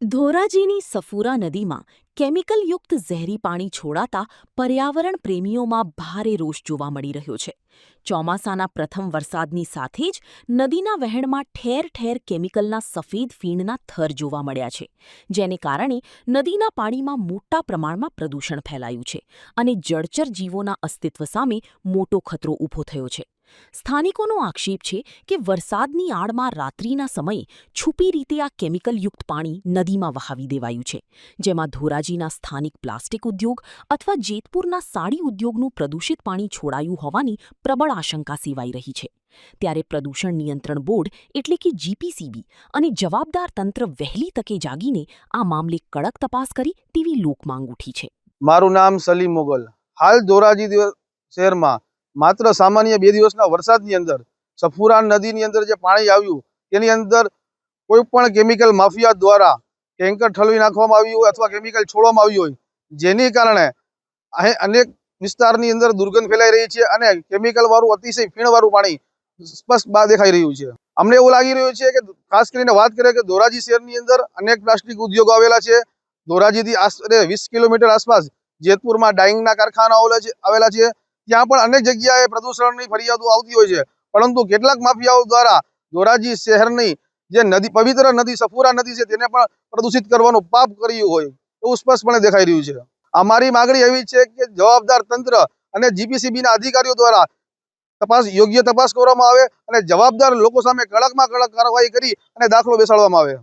ધોરાજીની સફુરા નદીમાં કેમિકલયુક્ત ઝેરી પાણી છોડાતા પર્યાવરણ પ્રેમીઓમાં ભારે રોષ જોવા મળી રહ્યો છે. ચોમાસાના પ્રથમ વરસાદની સાથે જ નદીના વહેણમાં ઠેર ઠેર કેમિકલના સફેદ ફીણના થર જોવા મળ્યા છે, જેને કારણે નદીના પાણીમાં મોટા પ્રમાણમાં પ્રદૂષણ ફેલાયું છે અને જળચર જીવોના અસ્તિત્વ સામે મોટો ખતરો ઊભો થયો છે. સ્થાનિકોનો આક્ષેપ છે કે વરસાદની આડમાં રાત્રિના સમયે છુપી રીતે આ કેમિકલયુક્ત પાણી નદીમાં વહાવી દેવાયું છે, જેમાં ધોરાજીના સ્થાનિક પ્લાસ્ટિક ઉદ્યોગ અથવા જેતપુરના સાડી ઉદ્યોગનું પ્રદૂષિત પાણી છોડાયું હોવાની પ્રબળ આશંકા સેવાઈ રહી છે. ત્યારે પ્રદૂષણ નિયંત્રણ બોર્ડ એટલે કે જીપીસીબી અને જવાબદાર તંત્ર વહેલી તકે જાગીને આ મામલે કડક તપાસ કરી તેવી લોકમાંગ ઉઠી છે. મારું નામ સલીમ મોગલ. હાલ ધોરાજી શહેરમાં માત્ર સામાન્ય 2 દિવસના વરસાદની અંદર સફુરા નદીની અંદર જે પાણી આવ્યું તેની અંદર કોઈ પણ કેમિકલ માફિયા દ્વારા ટેન્કર ઠલવી નાખવામાં આવ્યું હોય અથવા કેમિકલ છોડવામાં આવ્યું હોય, જેની કારણે અનેક વિસ્તારની અંદર દુર્ગંધ ફેલાઈ રહી છે અને કેમિકલ વાળું અતિશય ફીણવાળું પાણી સ્પષ્ટ બહાર દેખાઈ રહ્યું છે. અમને એવું લાગી રહ્યું છે કે ખાસ કરીને વાત કરીએ કે ધોરાજી શહેરની અંદર અનેક પ્લાસ્ટિક ઉદ્યોગો આવેલા છે. ધોરાજીથી આશરે 20 કિલોમીટર આસપાસ જેતપુરમાં ડાઇંગના કારખાના આવેલા છે. ત્યાં પણ અનેક જગ્યાએ પ્રદૂષણની ફરિયાદો આવતી હોય છે, પરંતુ કેટલાક માફિયાઓ દ્વારા ધોરાજી શહેરની જે નદી પવિત્ર નદી સફુરા નદી છે તેને પણ પ્રદૂષિત કરવાનું પાપ કર્યું હોય એવું સ્પષ્ટપણે દેખાઈ રહ્યું છે. અમારી માગણી એવી છે કે જવાબદાર તંત્ર અને જીપીસીબીના અધિકારીઓ દ્વારા યોગ્ય તપાસ કરવામાં આવે અને જવાબદાર લોકો સામે કડકમાં કડક કાર્યવાહી કરી અને દાખલો બેસાડવામાં આવે.